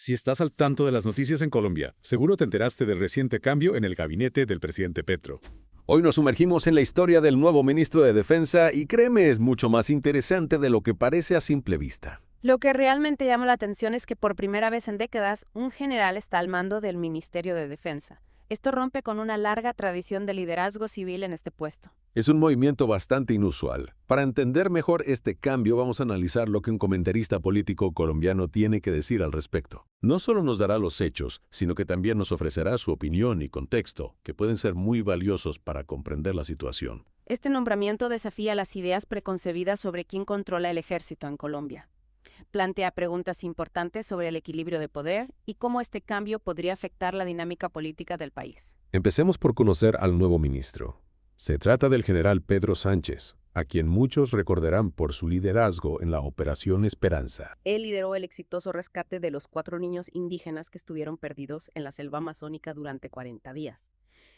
Si estás al tanto de las noticias en Colombia, seguro te enteraste del reciente cambio en el gabinete del presidente Petro. Hoy nos sumergimos en la historia del nuevo ministro de Defensa y créeme, es mucho más interesante de lo que parece a simple vista. Lo que realmente llama la atención es que por primera vez en décadas, un general está al mando del Ministerio de Defensa. Esto rompe con una larga tradición de liderazgo civil en este puesto. Es un movimiento bastante inusual. Para entender mejor este cambio, vamos a analizar lo que un comentarista político colombiano tiene que decir al respecto. No solo nos dará los hechos, sino que también nos ofrecerá su opinión y contexto, que pueden ser muy valiosos para comprender la situación. Este nombramiento desafía las ideas preconcebidas sobre quién controla el ejército en Colombia. Plantea preguntas importantes sobre el equilibrio de poder y cómo este cambio podría afectar la dinámica política del país. Empecemos por conocer al nuevo ministro. Se trata del general Pedro Sánchez, a quien muchos recordarán por su liderazgo en la Operación Esperanza. Él lideró el exitoso rescate de los 4 niños indígenas que estuvieron perdidos en la selva amazónica durante 40 días.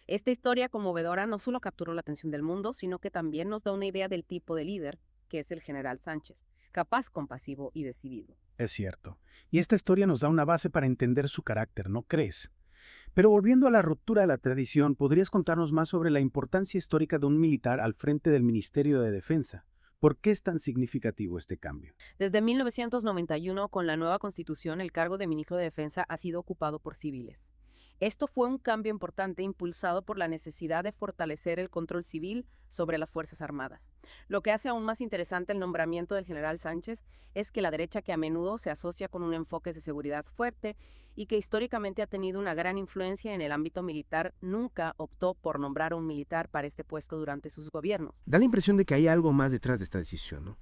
Esta historia conmovedora no solo capturó la atención del mundo, sino que también nos da una idea del tipo de líder que es el general Sánchez, capaz, compasivo y decidido. Es cierto. Y esta historia nos da una base para entender su carácter, ¿no crees? Pero volviendo a la ruptura de la tradición, ¿podrías contarnos más sobre la importancia histórica de un militar al frente del Ministerio de Defensa? ¿Por qué es tan significativo este cambio? Desde 1991, con la nueva Constitución, el cargo de ministro de Defensa ha sido ocupado por civiles. Esto fue un cambio importante impulsado por la necesidad de fortalecer el control civil sobre las Fuerzas Armadas. Lo que hace aún más interesante el nombramiento del general Sánchez es que la derecha, que a menudo se asocia con un enfoque de seguridad fuerte y que históricamente ha tenido una gran influencia en el ámbito militar, nunca optó por nombrar a un militar para este puesto durante sus gobiernos. Da la impresión de que hay algo más detrás de esta decisión, ¿no?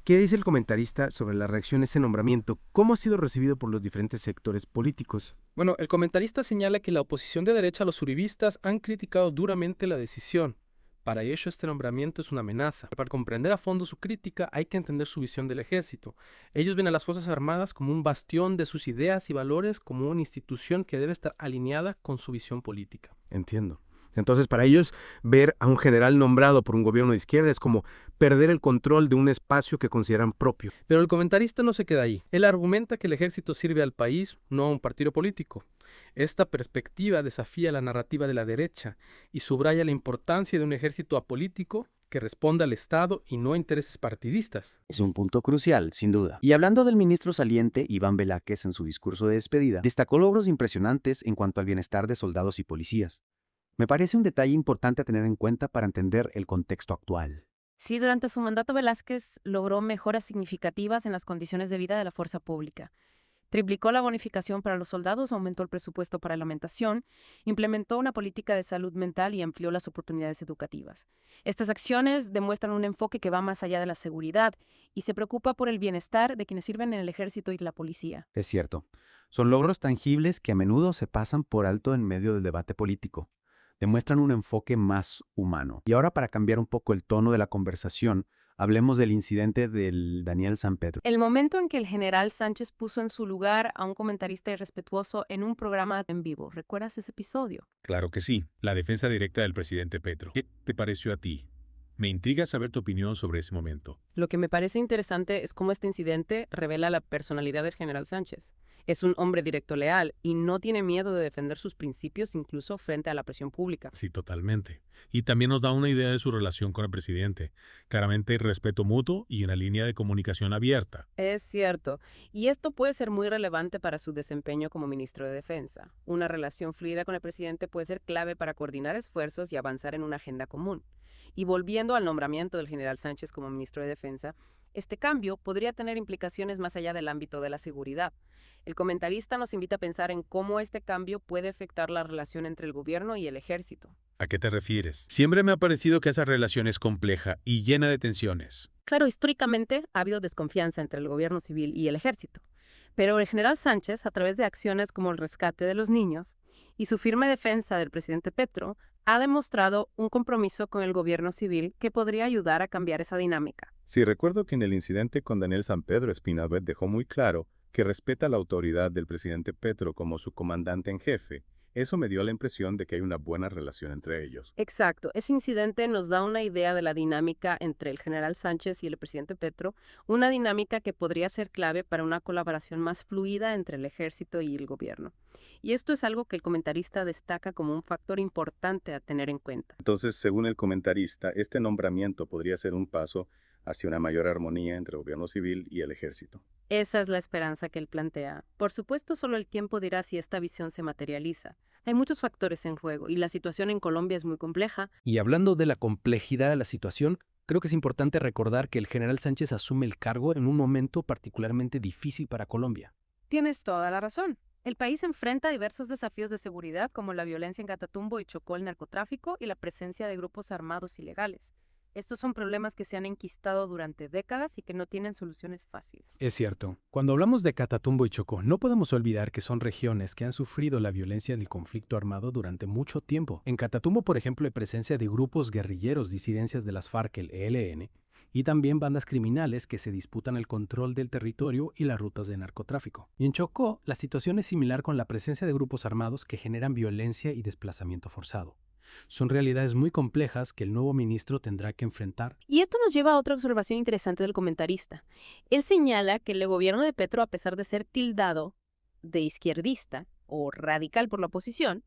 ¿Qué dice el comentarista sobre la reacción a este nombramiento? ¿Cómo ha sido recibido por los diferentes sectores políticos? Bueno, el comentarista señala que la oposición de derecha a los uribistas han criticado duramente la decisión. Para ello, este nombramiento es una amenaza. Para comprender a fondo su crítica, hay que entender su visión del ejército. Ellos ven a las Fuerzas Armadas como un bastión de sus ideas y valores, como una institución que debe estar alineada con su visión política. Entiendo. Entonces, para ellos, ver a un general nombrado por un gobierno de izquierda es como perder el control de un espacio que consideran propio. Pero el comentarista no se queda ahí. Él argumenta que el ejército sirve al país, no a un partido político. Esta perspectiva desafía la narrativa de la derecha y subraya la importancia de un ejército apolítico que responda al Estado y no a intereses partidistas. Es un punto crucial, sin duda. Y hablando del ministro saliente, Iván Velázquez, en su discurso de despedida, destacó logros impresionantes en cuanto al bienestar de soldados y policías. Me parece un detalle importante a tener en cuenta para entender el contexto actual. Sí, durante su mandato Velázquez logró mejoras significativas en las condiciones de vida de la fuerza pública. Triplicó la bonificación para los soldados, aumentó el presupuesto para la alimentación, implementó una política de salud mental y amplió las oportunidades educativas. Estas acciones demuestran un enfoque que va más allá de la seguridad y se preocupa por el bienestar de quienes sirven en el ejército y la policía. Es cierto. Son logros tangibles que a menudo se pasan por alto en medio del debate político. Demuestran un enfoque más humano. Y ahora, para cambiar un poco el tono de la conversación, hablemos del incidente del Daniel San Pedro. El momento en que el general Sánchez puso en su lugar a un comentarista irrespetuoso en un programa en vivo. ¿Recuerdas ese episodio? Claro que sí, la defensa directa del presidente Petro. ¿Qué te pareció a ti? Me intriga saber tu opinión sobre ese momento. Lo que me parece interesante es cómo este incidente revela la personalidad del general Sánchez. Es un hombre directo, leal y no tiene miedo de defender sus principios incluso frente a la presión pública. Sí, totalmente. Y también nos da una idea de su relación con el presidente. Claramente hay respeto mutuo y una línea de comunicación abierta. Es cierto, y esto puede ser muy relevante para su desempeño como ministro de Defensa. Una relación fluida con el presidente puede ser clave para coordinar esfuerzos y avanzar en una agenda común. Y volviendo al nombramiento del general Sánchez como ministro de Defensa, este cambio podría tener implicaciones más allá del ámbito de la seguridad. El comentarista nos invita a pensar en cómo este cambio puede afectar la relación entre el gobierno y el ejército. ¿A qué te refieres? Siempre me ha parecido que esa relación es compleja y llena de tensiones. Claro, históricamente ha habido desconfianza entre el gobierno civil y el ejército. Pero el general Sánchez, a través de acciones como el rescate de los niños y su firme defensa del presidente Petro, ha demostrado un compromiso con el gobierno civil que podría ayudar a cambiar esa dinámica. Sí, recuerdo que en el incidente con Daniel San Pedro, Espinavert dejó muy claro que respeta la autoridad del presidente Petro como su comandante en jefe Eso me dio la impresión de que hay una buena relación entre ellos. Exacto. Ese incidente nos da una idea de la dinámica entre el general Sánchez y el presidente Petro, una dinámica que podría ser clave para una colaboración más fluida entre el ejército y el gobierno. Y esto es algo que el comentarista destaca como un factor importante a tener en cuenta. Entonces, según el comentarista, este nombramiento podría ser un paso hacia una mayor armonía entre el gobierno civil y el ejército. Esa es la esperanza que él plantea. Por supuesto, solo el tiempo dirá si esta visión se materializa. Hay muchos factores en juego y la situación en Colombia es muy compleja. Y hablando de la complejidad de la situación, creo que es importante recordar que el general Sánchez asume el cargo en un momento particularmente difícil para Colombia. Tienes toda la razón. El país enfrenta diversos desafíos de seguridad como la violencia en Catatumbo y Chocó, el narcotráfico y la presencia de grupos armados ilegales. Estos son problemas que se han enquistado durante décadas y que no tienen soluciones fáciles. Es cierto, cuando hablamos de Catatumbo y Chocó, no podemos olvidar que son regiones que han sufrido la violencia del conflicto armado durante mucho tiempo. En Catatumbo, por ejemplo, hay presencia de grupos guerrilleros disidencias de las FARC, el ELN, y también bandas criminales que se disputan el control del territorio y las rutas de narcotráfico. Y en Chocó, la situación es similar con la presencia de grupos armados que generan violencia y desplazamiento forzado. Son realidades muy complejas que el nuevo ministro tendrá que enfrentar. Y esto nos lleva a otra observación interesante del comentarista. Él señala que el gobierno de Petro, a pesar de ser tildado de izquierdista o radical por la oposición,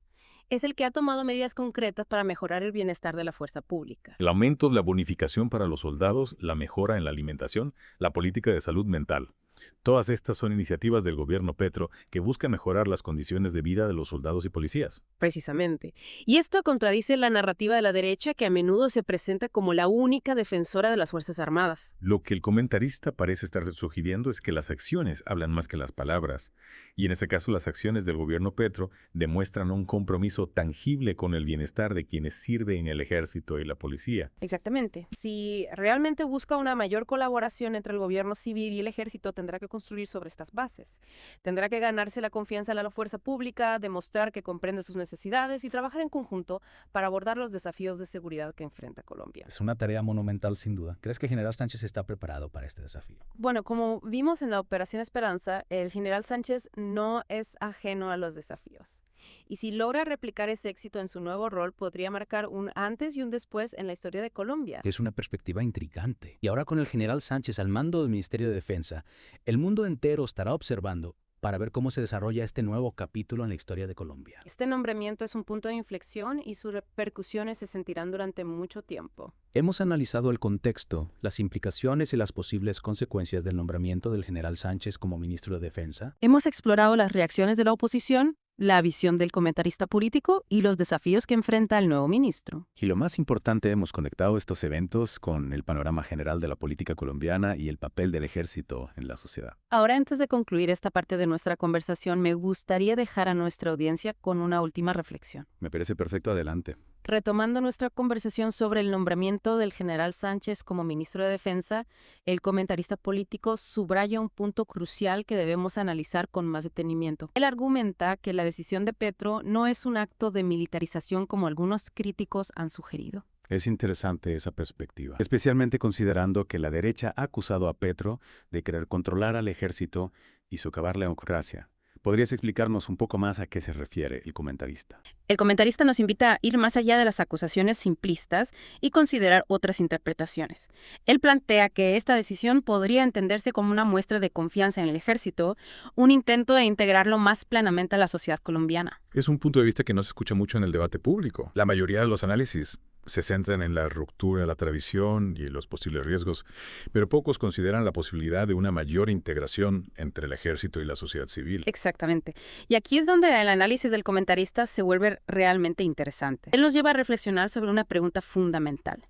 es el que ha tomado medidas concretas para mejorar el bienestar de la fuerza pública. El aumento de la bonificación para los soldados, la mejora en la alimentación, la política de salud mental. Todas estas son iniciativas del gobierno Petro que buscan mejorar las condiciones de vida de los soldados y policías. Precisamente. Y esto contradice la narrativa de la derecha que a menudo se presenta como la única defensora de las Fuerzas Armadas. Lo que el comentarista parece estar sugiriendo es que las acciones hablan más que las palabras. Y en este caso las acciones del gobierno Petro demuestran un compromiso tangible con el bienestar de quienes sirven en el ejército y la policía. Exactamente. Si realmente busca una mayor colaboración entre el gobierno civil y el ejército, tendrá que construir sobre estas bases. Tendrá que ganarse la confianza de la fuerza pública, demostrar que comprende sus necesidades y trabajar en conjunto para abordar los desafíos de seguridad que enfrenta Colombia. Es una tarea monumental sin duda. ¿Crees que el general Sánchez está preparado para este desafío? Bueno, como vimos en la Operación Esperanza, el general Sánchez no es ajeno a los desafíos. Y si logra replicar ese éxito en su nuevo rol, podría marcar un antes y un después en la historia de Colombia. Es una perspectiva intrigante. Y ahora con el general Sánchez al mando del Ministerio de Defensa, el mundo entero estará observando para ver cómo se desarrolla este nuevo capítulo en la historia de Colombia. Este nombramiento es un punto de inflexión y sus repercusiones se sentirán durante mucho tiempo. Hemos analizado el contexto, las implicaciones y las posibles consecuencias del nombramiento del general Sánchez como ministro de Defensa. Hemos explorado las reacciones de la oposición, la visión del comentarista político y los desafíos que enfrenta el nuevo ministro. Y lo más importante, hemos conectado estos eventos con el panorama general de la política colombiana y el papel del ejército en la sociedad. Ahora, antes de concluir esta parte de nuestra conversación, me gustaría dejar a nuestra audiencia con una última reflexión. Me parece perfecto, adelante. Retomando nuestra conversación sobre el nombramiento del general Sánchez como ministro de Defensa, el comentarista político subraya un punto crucial que debemos analizar con más detenimiento. Él argumenta que la decisión de Petro no es un acto de militarización como algunos críticos han sugerido. Es interesante esa perspectiva, especialmente considerando que la derecha ha acusado a Petro de querer controlar al ejército y socavar la democracia. ¿Podrías explicarnos un poco más a qué se refiere el comentarista? El comentarista nos invita a ir más allá de las acusaciones simplistas y considerar otras interpretaciones. Él plantea que esta decisión podría entenderse como una muestra de confianza en el ejército, un intento de integrarlo más plenamente a la sociedad colombiana. Es un punto de vista que no se escucha mucho en el debate público. La mayoría de los análisis se centran en la ruptura de la tradición y los posibles riesgos, pero pocos consideran la posibilidad de una mayor integración entre el ejército y la sociedad civil. Exactamente. Y aquí es donde el análisis del comentarista se vuelve realmente interesante. Él nos lleva a reflexionar sobre una pregunta fundamental.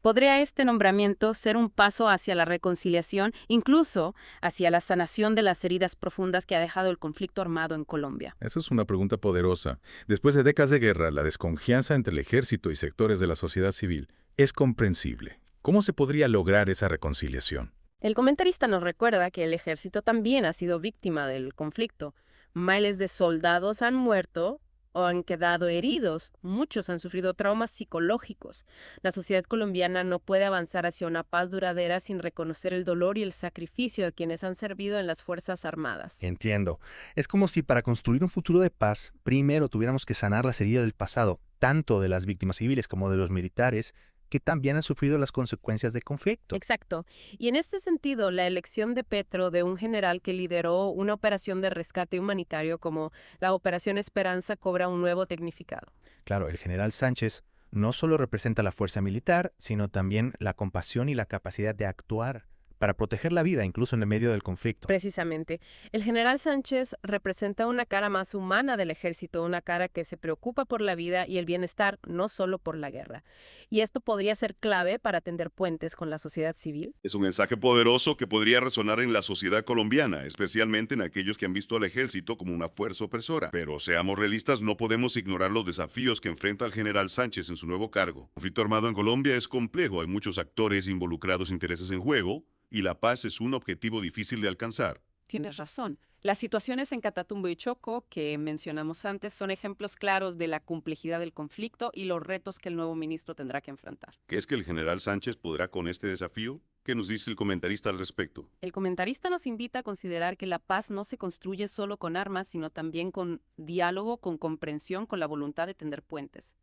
¿Podría este nombramiento ser un paso hacia la reconciliación, incluso hacia la sanación de las heridas profundas que ha dejado el conflicto armado en Colombia? Esa es una pregunta poderosa. Después de décadas de guerra, la desconfianza entre el ejército y sectores de la sociedad civil es comprensible. ¿Cómo se podría lograr esa reconciliación? El comentarista nos recuerda que el ejército también ha sido víctima del conflicto. Miles de soldados han muerto o han quedado heridos. Muchos han sufrido traumas psicológicos. La sociedad colombiana no puede avanzar hacia una paz duradera sin reconocer el dolor y el sacrificio de quienes han servido en las Fuerzas Armadas. Entiendo. Es como si para construir un futuro de paz, primero tuviéramos que sanar las heridas del pasado, tanto de las víctimas civiles como de los militares, que también han sufrido las consecuencias del conflicto. Exacto. Y en este sentido, la elección de Petro, de un general que lideró una operación de rescate humanitario como la Operación Esperanza, cobra un nuevo significado. Claro, el general Sánchez no solo representa la fuerza militar, sino también la compasión y la capacidad de actuar para proteger la vida, incluso en el medio del conflicto. Precisamente. El general Sánchez representa una cara más humana del ejército, una cara que se preocupa por la vida y el bienestar, no solo por la guerra. Y esto podría ser clave para tender puentes con la sociedad civil. Es un mensaje poderoso que podría resonar en la sociedad colombiana, especialmente en aquellos que han visto al ejército como una fuerza opresora. Pero seamos realistas, no podemos ignorar los desafíos que enfrenta el general Sánchez en su nuevo cargo. El conflicto armado en Colombia es complejo, hay muchos actores involucrados, intereses en juego, y la paz es un objetivo difícil de alcanzar. Tienes razón. Las situaciones en Catatumbo y Chocó, que mencionamos antes, son ejemplos claros de la complejidad del conflicto y los retos que el nuevo ministro tendrá que enfrentar. ¿Crees que el general Sánchez podrá con este desafío? ¿Qué nos dice el comentarista al respecto? El comentarista nos invita a considerar que la paz no se construye solo con armas, sino también con diálogo, con comprensión, con la voluntad de tender puentes.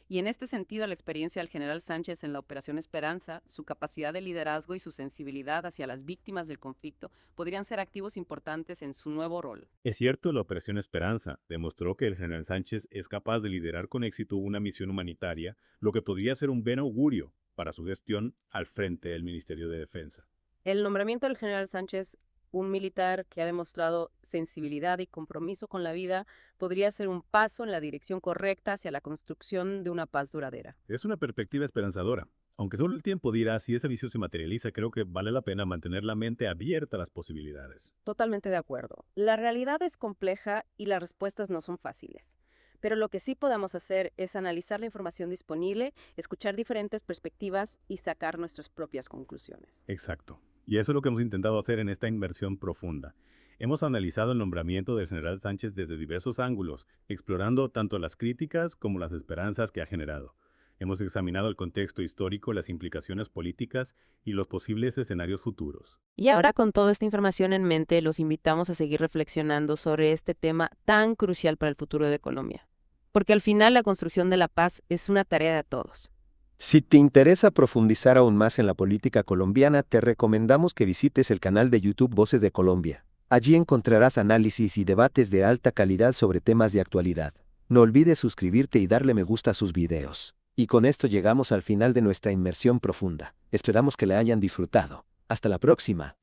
Y en este sentido, la experiencia del general Sánchez en la Operación Esperanza, su capacidad de liderazgo y su sensibilidad hacia las víctimas del conflicto podrían ser activos importantes en su nuevo rol. Es cierto, la Operación Esperanza demostró que el general Sánchez es capaz de liderar con éxito una misión humanitaria, lo que podría ser un buen augurio para su gestión al frente del Ministerio de Defensa. El nombramiento del general Sánchez, un militar que ha demostrado sensibilidad y compromiso con la vida, podría ser un paso en la dirección correcta hacia la construcción de una paz duradera. Es una perspectiva esperanzadora. Aunque solo el tiempo dirá si esa visión se materializa, creo que vale la pena mantener la mente abierta a las posibilidades. Totalmente de acuerdo. La realidad es compleja y las respuestas no son fáciles. Pero lo que sí podemos hacer es analizar la información disponible, escuchar diferentes perspectivas y sacar nuestras propias conclusiones. Exacto. Y eso es lo que hemos intentado hacer en esta inmersión profunda. Hemos analizado el nombramiento del general Sánchez desde diversos ángulos, explorando tanto las críticas como las esperanzas que ha generado. Hemos examinado el contexto histórico, las implicaciones políticas y los posibles escenarios futuros. Y ahora, con toda esta información en mente, los invitamos a seguir reflexionando sobre este tema tan crucial para el futuro de Colombia. Porque al final la construcción de la paz es una tarea de todos. Si te interesa profundizar aún más en la política colombiana, te recomendamos que visites el canal de YouTube Voces de Colombia. Allí encontrarás análisis y debates de alta calidad sobre temas de actualidad. No olvides suscribirte y darle me gusta a sus videos. Y con esto llegamos al final de nuestra inmersión profunda. Esperamos que la hayan disfrutado. Hasta la próxima.